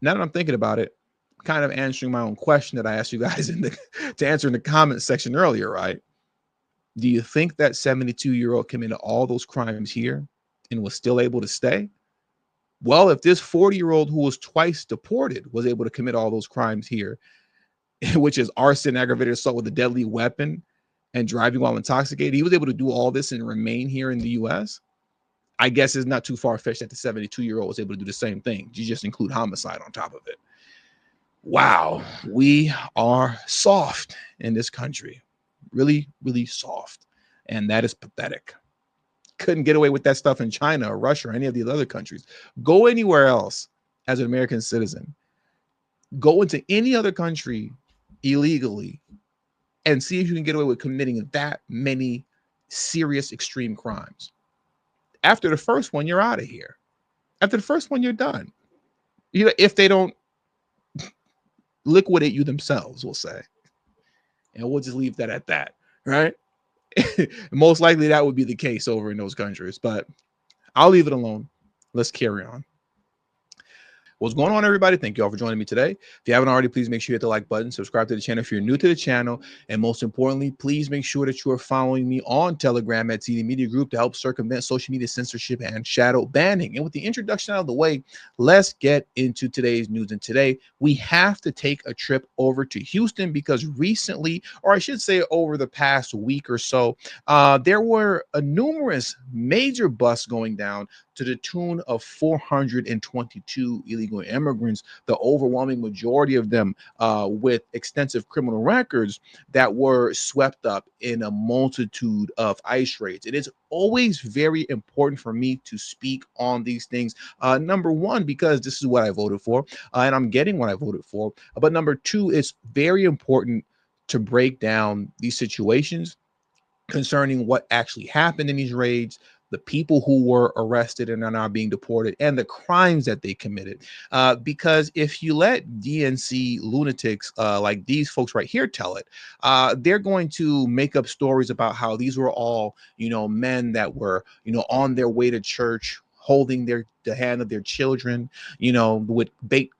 Now that I'm thinking about it, kind of answering my own question that I asked you guys to answer in the comment section earlier, right? Do you think that 72-year-old committed all those crimes here and was still able to stay? Well, if this 40-year-old who was twice deported was able to commit all those crimes here, which is arson, aggravated assault with a deadly weapon, and driving while intoxicated, he was able to do all this and remain here in the US. I guess it's not too far fetched that the 72-year-old was able to do the same thing. You just include homicide on top of it. Wow, we are soft in this country. Really, really soft. And that is pathetic. Couldn't get away with that stuff in China or Russia or any of these other countries. Go anywhere else as an American citizen. Go into any other country illegally and see if you can get away with committing that many serious extreme crimes. After the first one, you're out of here. After the first one, you're done. You know, if they don't liquidate you themselves, we'll say. And we'll just leave that at that, right? Most likely that would be the case over in those countries, but I'll leave it alone. Let's carry on. What's going on, everybody? Thank you all for joining me today. If you haven't already, please make sure you hit the like button, subscribe to the channel if you're new to the channel, and most importantly, please make sure that you are following me on Telegram at TD Media Group to help circumvent social media censorship and shadow banning. And with the introduction out of the way, let's get into today's news. And today, we have to take a trip over to Houston because recently, or I should say over the past week or so, there were numerous major busts going down to the tune of 422 illegal immigrants, the overwhelming majority of them with extensive criminal records that were swept up in a multitude of ICE raids. It is always very important for me to speak on these things. Number one, because this is what I voted for, and I'm getting what I voted for. But number two, it's very important to break down these situations concerning what actually happened in these raids, the people who were arrested and are now being deported, and the crimes that they committed. Because if you let DNC lunatics like these folks right here tell it, they're going to make up stories about how these were all, men that were, on their way to church, holding the hand of their children, with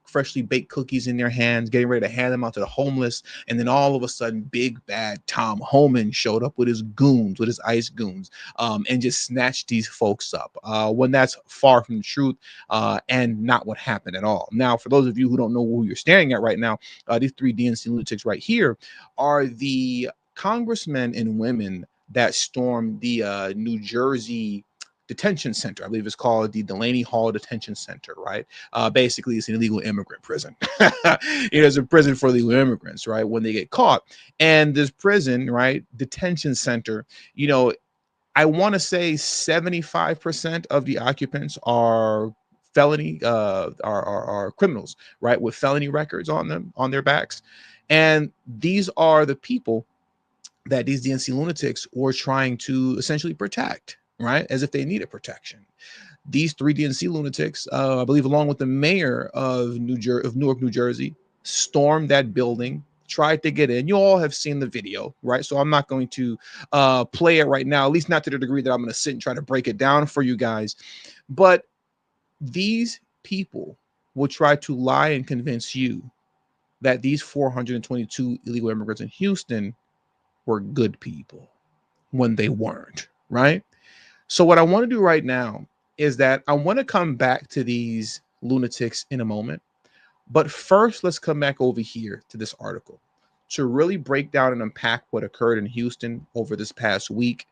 freshly baked cookies in their hands, getting ready to hand them out to the homeless. And then all of a sudden, big bad Tom Homan showed up with his goons, with his ICE goons, and just snatched these folks up. When that's far from the truth, and not what happened at all. Now, for those of you who don't know who you're staring at right now, these three DNC lunatics right here are the congressmen and women that stormed the New Jersey detention center. I believe it's called the Delaney Hall Detention Center, right? Basically, it's an illegal immigrant prison. It's a prison for illegal immigrants, right? When they get caught. And this prison, right, detention center, I want to say 75% of the occupants are felony, are criminals, right, with felony records on them, on their backs. And these are the people that these DNC lunatics were trying to essentially protect, right? As if they needed protection. These three DNC lunatics, I believe, along with the mayor of Newark, New Jersey, stormed that building, tried to get in. You all have seen the video, right? So I'm not going to play it right now, at least not to the degree that I'm going to sit and try to break it down for you guys. But these people will try to lie and convince you that these 422 illegal immigrants in Houston were good people when they weren't, right? So what I want to do right now is that I want to come back to these lunatics in a moment. But first, let's come back over here to this article to really break down and unpack what occurred in Houston over this past week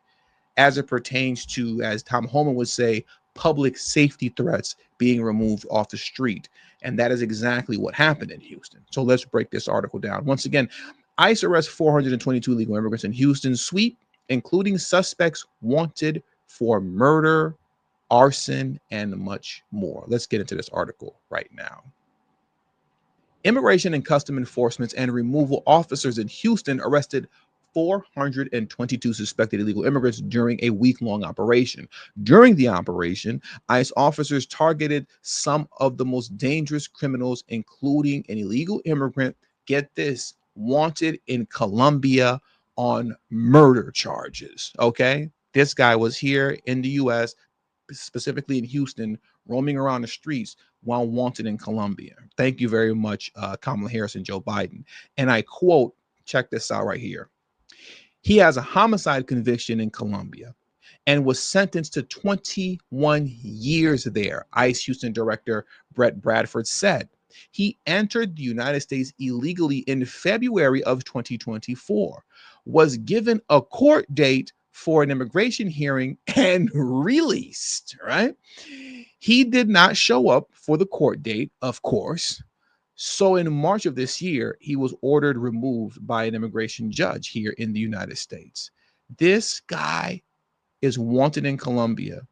as it pertains to, as Tom Homan would say, public safety threats being removed off the street. And that is exactly what happened in Houston. So let's break this article down. Once again, ICE arrests 422 illegal immigrants in Houston sweep, including suspects wanted for murder, arson, and much more. Let's get into this article right now. Immigration and Custom Enforcement and Removal officers in Houston arrested 422 suspected illegal immigrants during a week-long operation. During the operation, ICE officers targeted some of the most dangerous criminals, including an illegal immigrant, get this, wanted in Colombia on murder charges. Okay? This guy was here in the U.S., specifically in Houston, roaming around the streets while wanted in Colombia. Thank you very much, Kamala Harris and Joe Biden. And I quote, check this out right here. He has a homicide conviction in Colombia and was sentenced to 21 years there, ICE Houston Director Brett Bradford said. He entered the United States illegally in February of 2024, was given a court date for an immigration hearing and released, right? He did not show up for the court date, of course. So in March of this year, he was ordered removed by an immigration judge here in the United States. This guy is wanted in Colombia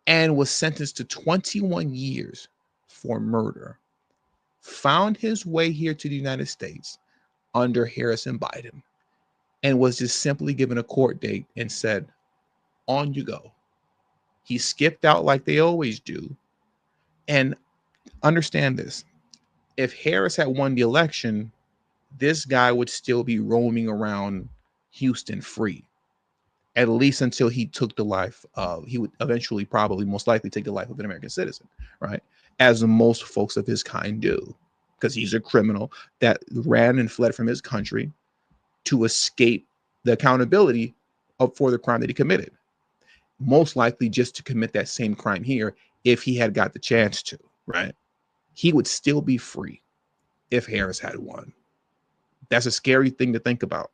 and was sentenced to 21 years for murder. Found his way here to the United States under Harris and Biden and was just simply given a court date and said, on you go. He skipped out like they always do. And understand this. If Harris had won the election, this guy would still be roaming around Houston free, at least until he took the life of, he would eventually probably most likely take the life of an American citizen, right? As most folks of his kind do, because he's a criminal that ran and fled from his country to escape the accountability for the crime that he committed. Most likely just to commit that same crime here if he had got the chance to, right? He would still be free if Harris had won. That's a scary thing to think about.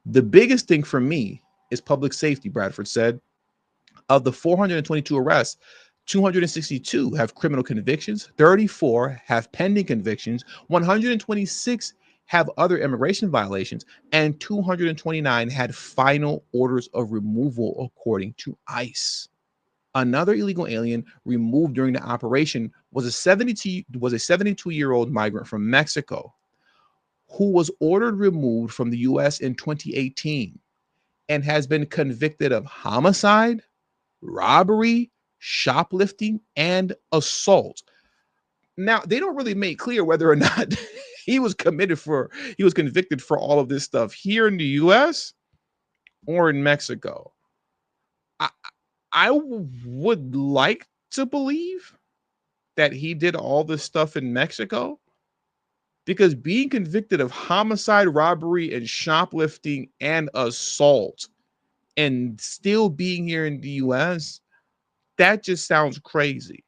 The biggest thing for me is public safety, Bradford said. Of the 422 arrests, 262 have criminal convictions, 34 have pending convictions, 126 have other immigration violations, and 229 had final orders of removal, according to ICE. Another illegal alien removed during the operation was a 72-year-old migrant from Mexico who was ordered removed from the U.S. in 2018 and has been convicted of homicide, robbery, shoplifting, and assault. Now, they don't really make clear whether or not he was convicted for all of this stuff here in the US or in Mexico. I would like to believe that he did all this stuff in Mexico, because being convicted of homicide, robbery, and shoplifting and assault and still being here in the US, that just sounds crazy.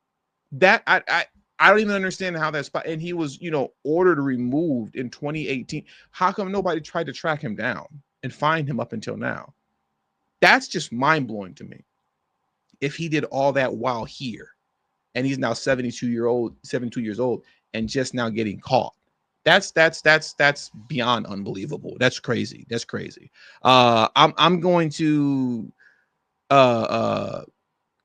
That I don't even understand how that's, and he was, ordered removed in 2018. How come nobody tried to track him down and find him up until now? That's just mind-blowing to me. If he did all that while here and he's now 72 years old and just now getting caught. That's beyond unbelievable. That's crazy. That's crazy. I'm going to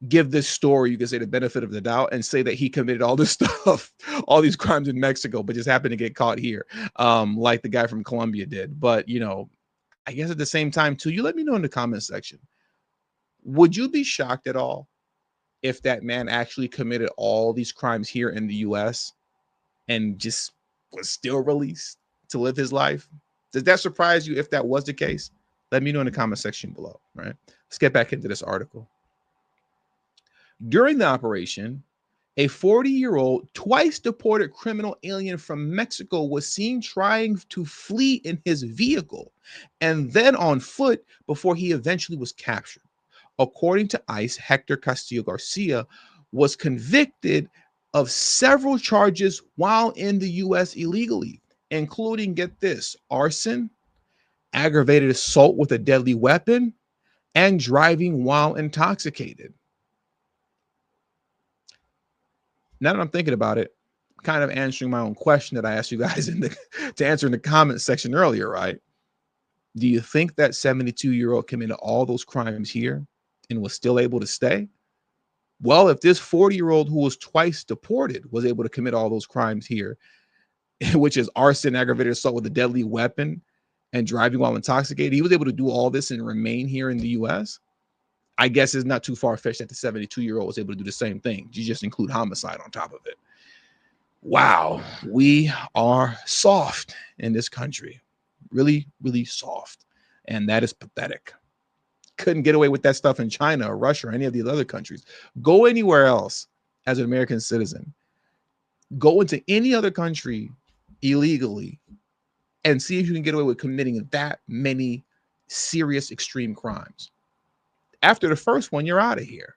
give this story, you can say, the benefit of the doubt and say that he committed all this stuff, all these crimes in Mexico, but just happened to get caught here, like the guy from Colombia did. But I guess at the same time too, you let me know in the comment section. Would you be shocked at all if that man actually committed all these crimes here in the US and just was still released to live his life? Does that surprise you if that was the case? Let me know in the comment section below, right? Let's get back into this article. During the operation, a 40-year-old, twice deported criminal alien from Mexico was seen trying to flee in his vehicle and then on foot before he eventually was captured. According to ICE, Hector Castillo Garcia was convicted of several charges while in the U.S. illegally, including, get this, arson, aggravated assault with a deadly weapon, and driving while intoxicated. Now that I'm thinking about it, kind of answering my own question that I asked you guys to answer in the comment section earlier, right? Do you think that 72-year-old committed all those crimes here and was still able to stay? Well, if this 40-year-old who was twice deported was able to commit all those crimes here, which is arson, aggravated assault with a deadly weapon, and driving while intoxicated, he was able to do all this and remain here in the U.S., I guess it's not too far-fetched that the 72-year-old was able to do the same thing. You just include homicide on top of it. Wow, we are soft in this country. Really, really soft. And that is pathetic. couldn't get away with that stuff in China or Russia or any of these other countries. Go anywhere else as an American citizen. Go into any other country illegally and see if you can get away with committing that many serious extreme crimes. After the first one, you're out of here.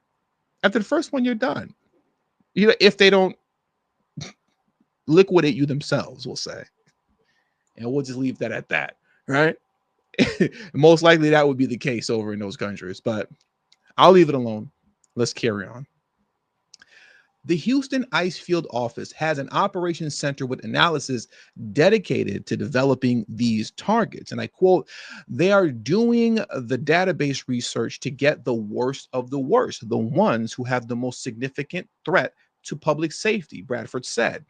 After the first one, you're done. You know, if they don't liquidate you themselves, we'll say. And we'll just leave that at that, right? Most likely that would be the case over in those countries, but I'll leave it alone. Let's carry on. The Houston ICE field office has an operations center with analysis dedicated to developing these targets. And I quote, they are doing the database research to get the worst of the worst, the ones who have the most significant threat to public safety, Bradford said.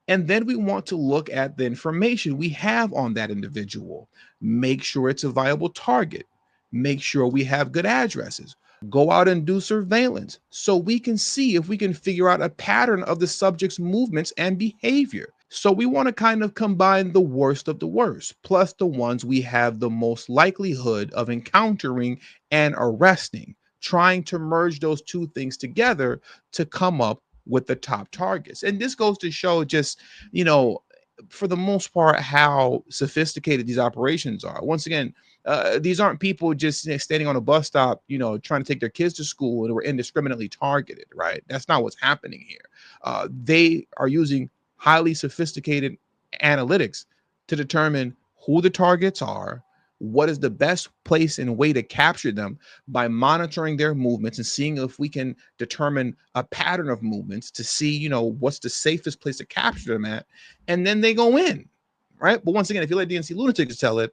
And then we want to look at the information we have on that individual, make sure it's a viable target, make sure we have good addresses, go out and do surveillance so we can see if we can figure out a pattern of the subject's movements and behavior. So we want to kind of combine the worst of the worst, plus the ones we have the most likelihood of encountering and arresting, trying to merge those two things together to come up with the top targets. And this goes to show just, you know, for the most part, how sophisticated these operations are. Once again, these aren't people just standing on a bus stop, you know, trying to take their kids to school and were indiscriminately targeted, right? That's not what's happening here. They are using highly sophisticated analytics to determine who the targets are, what is the best place and way to capture them by monitoring their movements and seeing if we can determine a pattern of movements to see, you know, what's the safest place to capture them at. And then they go in, right? But once again, if you let DNC lunatics tell it,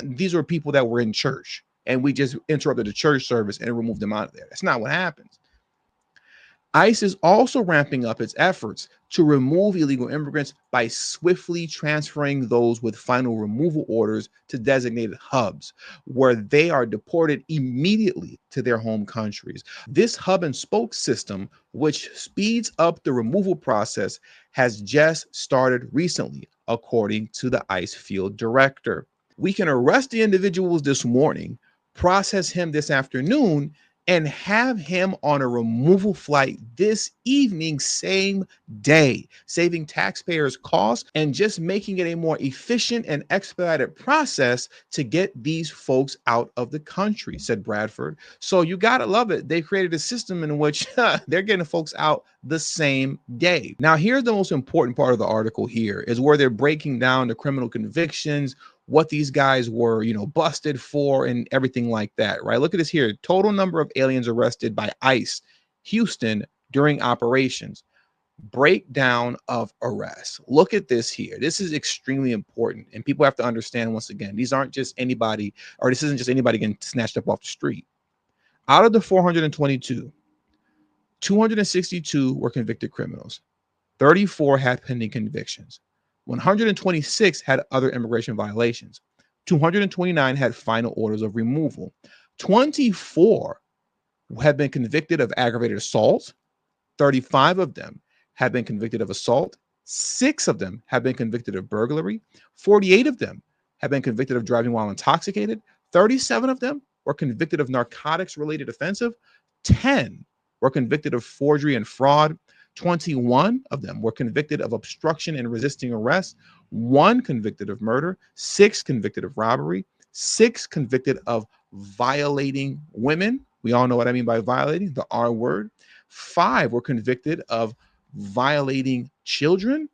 these were people that were in church and we just interrupted the church service and removed them out of there. That's not what happens. ICE is also ramping up its efforts to remove illegal immigrants by swiftly transferring those with final removal orders to designated hubs where they are deported immediately to their home countries. This hub and spoke system, which speeds up the removal process, has just started recently, according to the ICE field director. We can arrest the individuals this morning, process him this afternoon, and have him on a removal flight this evening, same day, saving taxpayers costs and just making it a more efficient and expedited process to get these folks out of the country, said Bradford. So you got to love it. They created a system in which they're getting folks out the same day. Now, here's the most important part of the article here is where they're breaking down the criminal convictions, what these guys were, you know, busted for and everything like that, right? Look at this here. Total number of aliens arrested by ICE Houston during operations. Breakdown of arrests. Look at this here. This is extremely important. And people have to understand, once again, these aren't just anybody, or this isn't just anybody getting snatched up off the street. Out of the 422, 262 were convicted criminals. 34 had pending convictions. 126 had other immigration violations. 229 had final orders of removal. 24 have been convicted of aggravated assault. 35 of them have been convicted of assault. 6 of them have been convicted of burglary. 48 of them have been convicted of driving while intoxicated. 37 of them were convicted of narcotics related offensive. 10 were convicted of forgery and fraud. 21 of them were convicted of obstruction and resisting arrest. 1 convicted of murder. 6 convicted of robbery. 6 convicted of violating women. We all know what I mean by violating, the R word. 5 were convicted of violating children.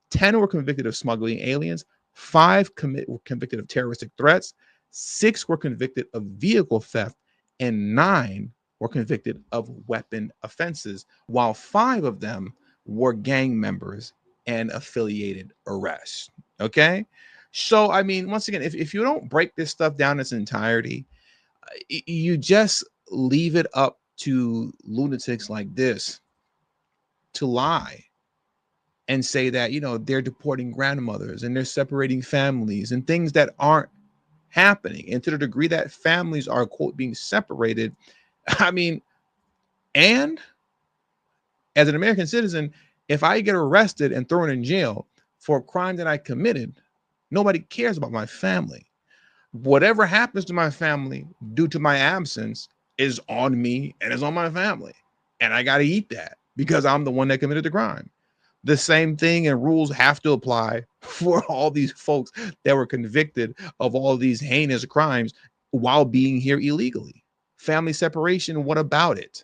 10 were convicted of smuggling aliens. 5 were convicted of terroristic threats. 6 were convicted of vehicle theft. And 9 were convicted of weapon offenses, while 5 of them were gang members and affiliated arrests. Okay. So, I mean, once again, if you don't break this stuff down in its entirety, you just leave it up to lunatics like this to lie and say that, you know, they're deporting grandmothers and they're separating families and things that aren't happening. And to the degree that families are, quote, being separated, I mean, and as an American citizen, if I get arrested and thrown in jail for a crime that I committed, nobody cares about my family. Whatever happens to my family due to my absence is on me and is on my family. And I got to eat that because I'm the one that committed the crime. The same thing and rules have to apply for all these folks that were convicted of all these heinous crimes while being here illegally. Family separation, what about it?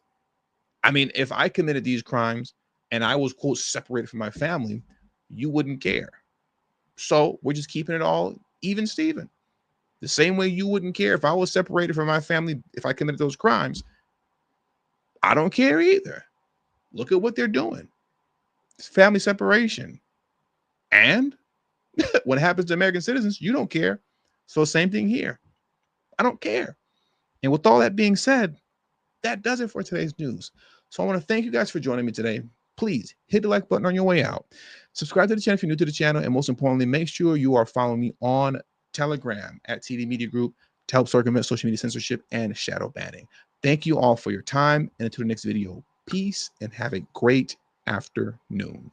I mean, if I committed these crimes and I was, quote, separated from my family, you wouldn't care. So we're just keeping it all even, Steven. The same way you wouldn't care if I was separated from my family if I committed those crimes. I don't care either. Look at what they're doing. It's family separation. And what happens to American citizens, you don't care. So same thing here. I don't care. And with all that being said, that does it for today's news. So I want to thank you guys for joining me today. Please hit the like button on your way out. Subscribe to the channel if you're new to the channel. And most importantly, make sure you are following me on Telegram at TD Media Group to help circumvent social media censorship and shadow banning. Thank you all for your time. And until the next video, peace and have a great afternoon.